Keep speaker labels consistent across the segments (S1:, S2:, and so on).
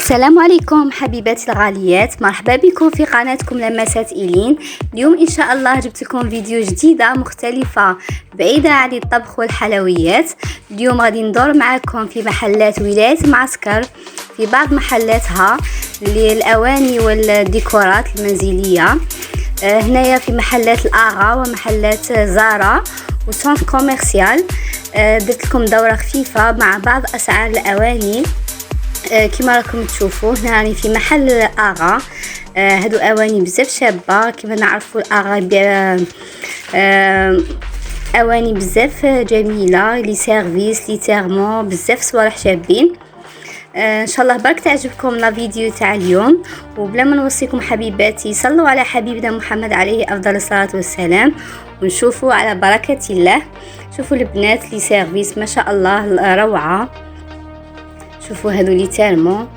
S1: السلام عليكم حبيباتي الغاليات، مرحبا بكم في قناتكم لمسات إيلين. اليوم ان شاء الله جبت لكم فيديو جديده مختلفه بعيده عن الطبخ والحلويات. اليوم غادي ندور معكم في محلات ولايه معسكر، في بعض محلاتها للاواني والديكورات المنزليه. هنايا في محلات الاغا ومحلات زارا وسونت كوميرسيال. درت لكم دوره خفيفه مع بعض اسعار الاواني. كما راكم تشوفوا هنا راني في محل اغا. هادو اواني بزاف شابه، كما نعرفوا الاغا يبيع اواني بزاف جميله لي سيرفيس لي تيرمون، بزاف صوالح شابين. ان شاء الله برك تعجبكم لا فيديو تاع اليوم. وبلا ما نوصيكم حبيباتي صلوا على حبيبنا محمد عليه افضل الصلاه والسلام، ونشوفوا على بركه الله. شوفوا البنات لي سيرفيس ما شاء الله روعه. شوفوا هادو لي تالمون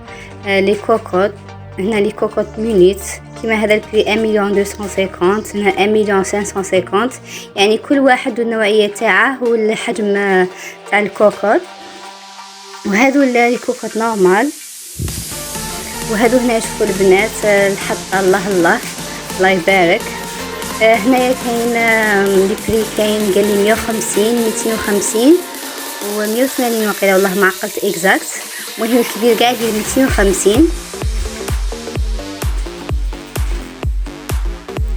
S1: لي كوكوت. هنا لي كوكوت مينيت كيما هذا البري 1,250,000، هنا 1,550,000. يعني كل واحد والنوعيه تاعه والحجم تاع الكوكوت. وهادو لي كوكوت نورمال. وهادو هنا شوفوا البنات الحطه الله الله الله يبارك. هنايا كاين لي بري، كاين قال لي 150 250 و180 وقيله، والله ما عقلت اكزاكت. المهم الكبير قاعد يدير 250.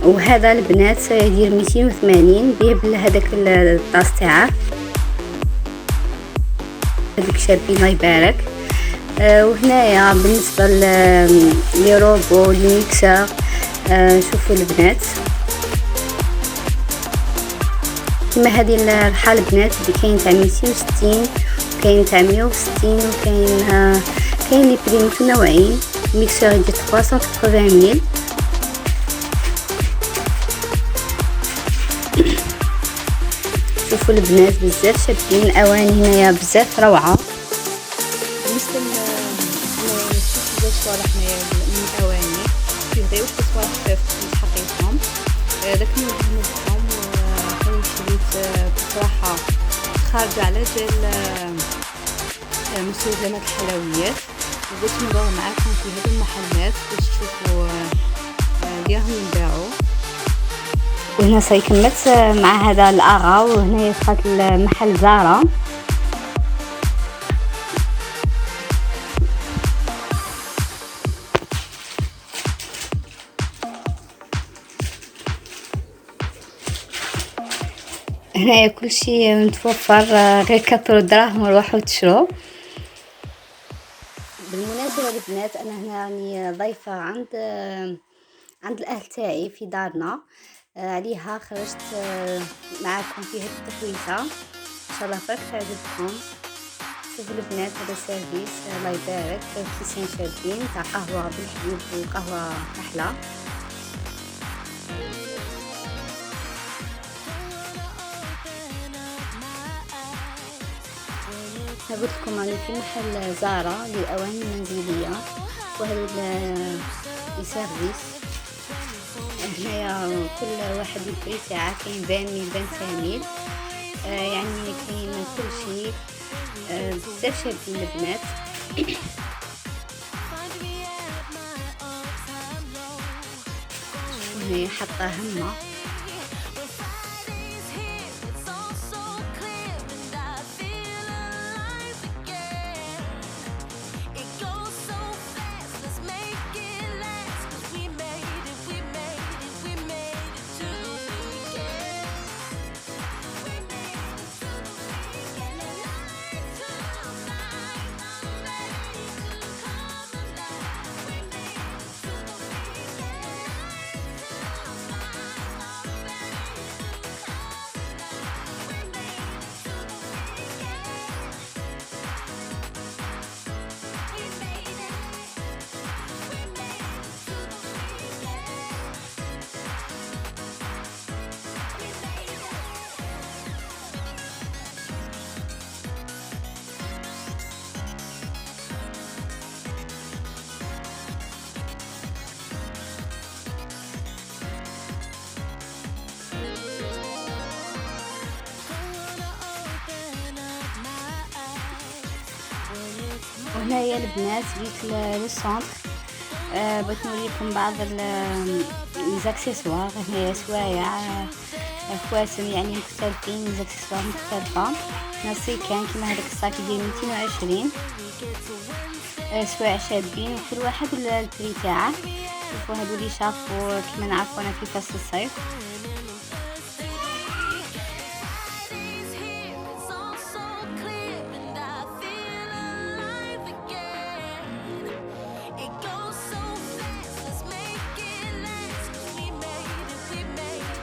S1: وهذا البنات يدير 280 بيه هذاك الطاس تاعه. هذوك شابين الله يبارك. وهنايا بالنسبه لي روبو لي ميكسر. شوفوا البنات كما هذه الحال البنات اللي كاين تاع 260 وكاين تاع 160 وكاين لي بري متنوعين. ميكسور يجي 380,000. شوفوا البنات بزاف شابين الاواني هنايا بزاف روعه. بالنسبه لشوفوا صوالح هنايا من الاواني فيه غير واحد صوالح خفاف مش حقيقهم. داك نوضهم وخلي شريت بصراحه خارجه على جال مستلزمات الحلويات. وقلت ندور معاكم في هذه المحلات باش تشوفوا ليهم يبيعوا. وهنا سيكملت مع هذا الاغا. وهنا دخلت المحل زارا. هنايا كل شيء متوفر، غير كثروا الدراهم وروحوا تشروا. بالمناسبه البنات انا هنا راني ضيفه عند الاهل تاعي في دارنا، عليها خرجت معاكم في هذه التحويسه. ان شاء الله برك تعجبكم. شوفوا البنات هذا سيرفيس الله يبارك، كيسين شابين تاع قهوه بالحليب وقهوه محلى. قلت لكم راني في محل زارا للاواني المنزليه. وهذا لي سيرفيس. هنايا كل واحد البري تاعه، كاين 20,000 25,000. يعني كاين كل شيء بزاف شابين البنات. هنايا حاطه همه. وهنايا البنات جيت للسونتر. بغيت نوريكم بعض ليزاكسيسوار. هنايا سوايع، خواتم يعني مختلفين، ليزاكسيسوار مختلفه. نصيكان كيما هذاك الصاك ديال 220. سوايع شابين وكل واحد البري تاعه. شوفوا هادو لي شافوا كيما نعرفوا انا في فصل الصيف.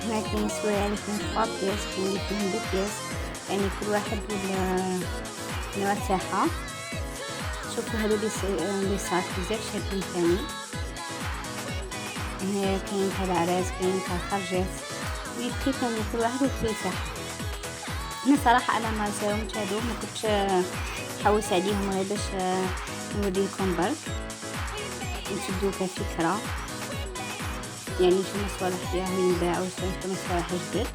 S1: هنا كاين سوايع اللي فيهم 3 بياس، كاين اللي فيهم 2 بياس، يعني كل واحد والنوع تاعها. شوفوا هادو لي صاك بزاف شابين ثاني. هنايا كاين تاع العراس، كاين تاع الخرجات، ويبقي ثاني كل واحد والبري تاعها. هنا صراحه انا ما ساومتش هادو، ما كنتش حوس عليهم غير باش نوريكم برك نشدو كفكره، يعني شو مصالح فيها ينباعو شو مصالح جدد.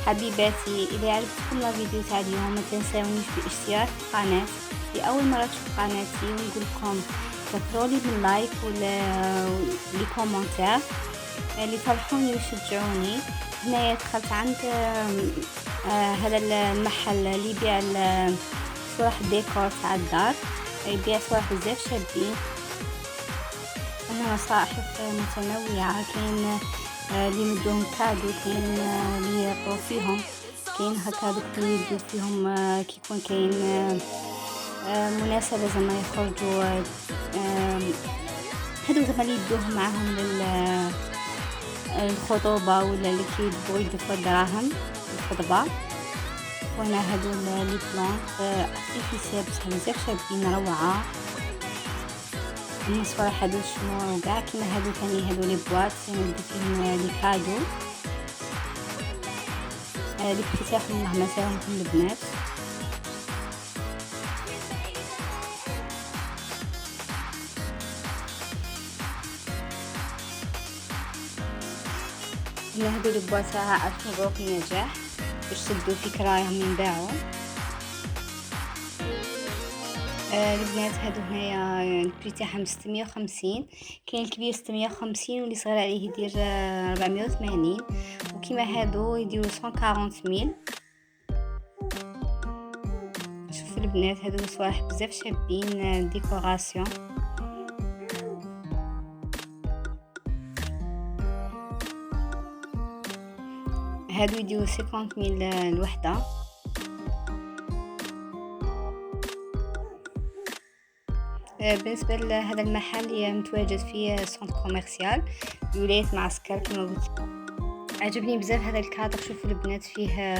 S1: حبيباتي اذا عجبتكم الفيديو تاع اليوم ما تنساونيش بالاشتراك في القناه لاول مره تشوفوا قناتي، ونقول لكم كثروا لي باللايك ولي كومونتير اللي يفرحوني ويشجعوني. هنايا دخلت عند هذا المحل اللي يبيع صورح الديكور تاع الدار، يبيع صورح بزاف شابين. هنا مصاحف متنوعه، كاين اللي يمدوهم كادو، كاين اللي يعطوا فيهم، كاين هكا دوك اللي يدو فيهم كيكون كاين مناسبه زعما يخرجوا هادو زعما اللي يدوهم معاهم للخطوبه ولا اللي كيبغوا يدفعوا الدراهم للخطبه. وهنا هادو لي بلانط ارتيفيسيال بزاف شابين روعه. الناس صراحه هادو الشموع وكاع كيما هادو ثاني، هادو لي بواط يمدو فيهم لي كادو. لي افتتاح الله ما ساهمكم البنات. هادو لي بواط تاع الف مبروك النجاح باش تبدو فكره راهم ينباعوا. البنات هادو هنايا البري تاعهم 650، كاين الكبير 650 واللي صغير عليه يدير 480، وكيما هادو يديروا 140000. شوفوا البنات هادو صوالح بزاف شابين ديكوراسيون. هادو يديروا 50000 الوحده. بالنسبه لهذا المحل متواجد في سونتر كوميرسيال ولاية معسكر كما قلت. عجبني بزاف هذا الكادر. شوفوا البنات فيه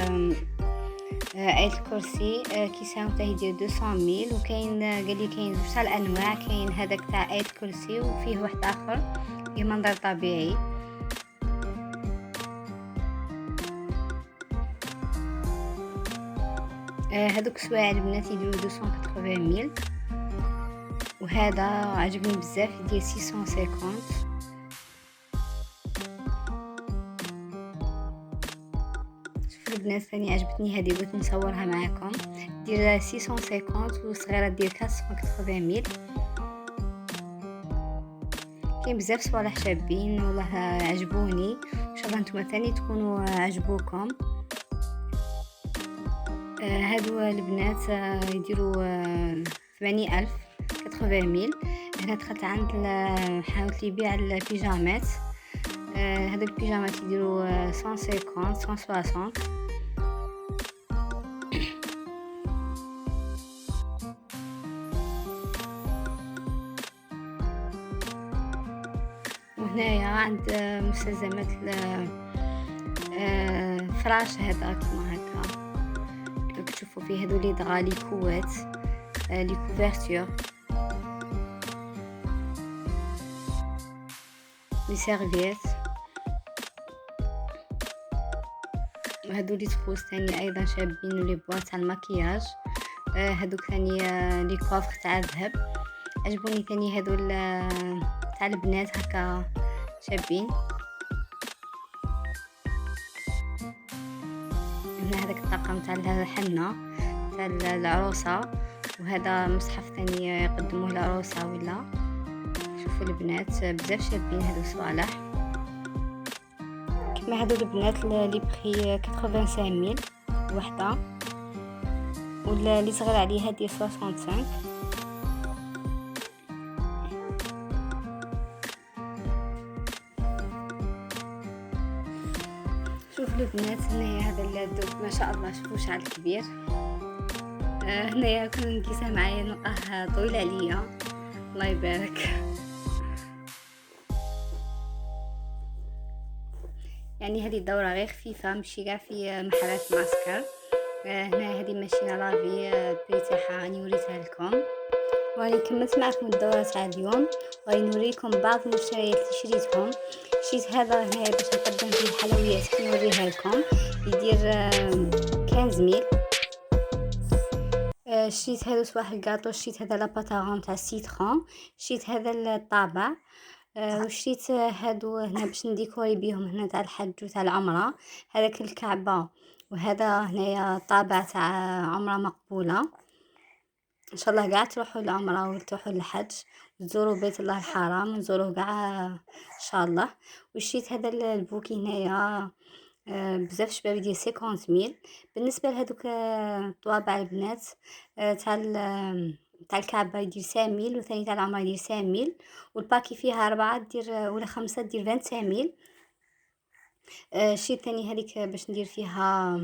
S1: آية الكرسي كيساهم حتى يدير 200000، وكاين قال لي كاين زوج تاع الانواع، كاين هذاك تاع آية الكرسي وفيه واحد اخر فيه منظر طبيعي. هذوك سوايع البنات يديروا 280000، وهذا عجبني بزاف يدير 650. شوفوا البنات ثاني عجبتني هذه، بغيت نصورها معكم. دير 650 وصغيره دير 480000. كاين بزاف صوالح شابين والله عجبوني، ان شاء الله نتوما ثاني تكونوا عجبوكم. هادو البنات يديروا 80000 80000. هنا دخلت عند حاولت لي يبيع البيجامات. هادو البيجامات يديروا 150 160. وهنايا عند مستلزمات فراش هذا كيما هكا دوك تشوفوا فيه هادو لي دغا لي كوات لي كوفرتور لي سيرفييت. هادو لي تخوص ثاني ايضا شابين ولي بواط تاع المكياج. هادوك ثاني لي كوفر تاع الذهب عجبوني ثاني. هادو تاع البنات هكا شابين. هنا هذاك الطاقم تاع الحنه تاع العروسه، وهذا مصحف ثاني يقدموه العروسه. ولا شوفوا البنات بزاف شابين هادو صوالح، كما هادو البنات لي بخي 85000 وحده، ولا اللي صغير عليها ديال 65. شوفوا البنات هنايا هذا الدوب ما شاء الله، شوفوا شعر كبير. هنايا كون نقيسه معايا نلقاه طويل عليا، الله يبارك. يعني هذه الدوره غير خفيفه، ماشي كاع في محلات معسكر. هنا هذه ماشينه لافي البري تاعها راني وريتها لكم، وراني كملت معكم الدوره تاع اليوم، وراني نوريكم بعض المشتريات اللي شريتهم. شريت هذا هنايا باش نقدم فيه الحلويات كي نوريها لكم، يدير 15 شريت هذا صباح الكاطو، شريت هذا لاباطارون تاع السيترون، شريت هذا الطابع، وشريت هادو هنا باش نديكوري بيهم هنا تاع الحج وتاع العمره، هذاك الكعبه، وهذا هنايا طابع تاع عمره مقبوله. ان شاء الله قاع تروحوا للعمره وتروحوا للحج وتزوروا بيت الله الحرام ونزوروه قاع ان شاء الله. وشريت هذا البوكي هنايا بزاف شباب يدير 50000. بالنسبه لهذوك طوابع البنات تاع الكعبه يدير 5000، وثاني تاع العمره يدير 5000، والباكي فيها 4 دير ولا 5 دير 25000. شريت ثاني هذيك باش ندير فيها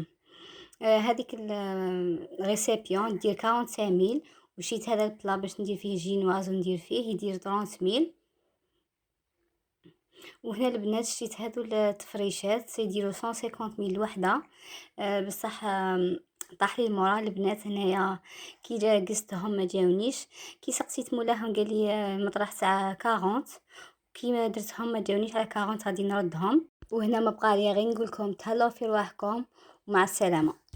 S1: هذيك الريسيبيون دير 45000. وشريت هذا البلا باش ندير فيه جينواز وندير فيه يدير 30000. وهنا البنات شريت هادو التفريشات يديروا 150000 الوحده. بصح طاح لي المورا البنات هنايا كي جا قستهم ما جاونيش، كي سقسيت مولاهم قال لي المطرح تاع 40، كي ما درتهم ما جاونيش على 40 غادي نردهم. وهنا ما بقى لي غير نقول لكم تهلاو في رواحكم ومع السلامه.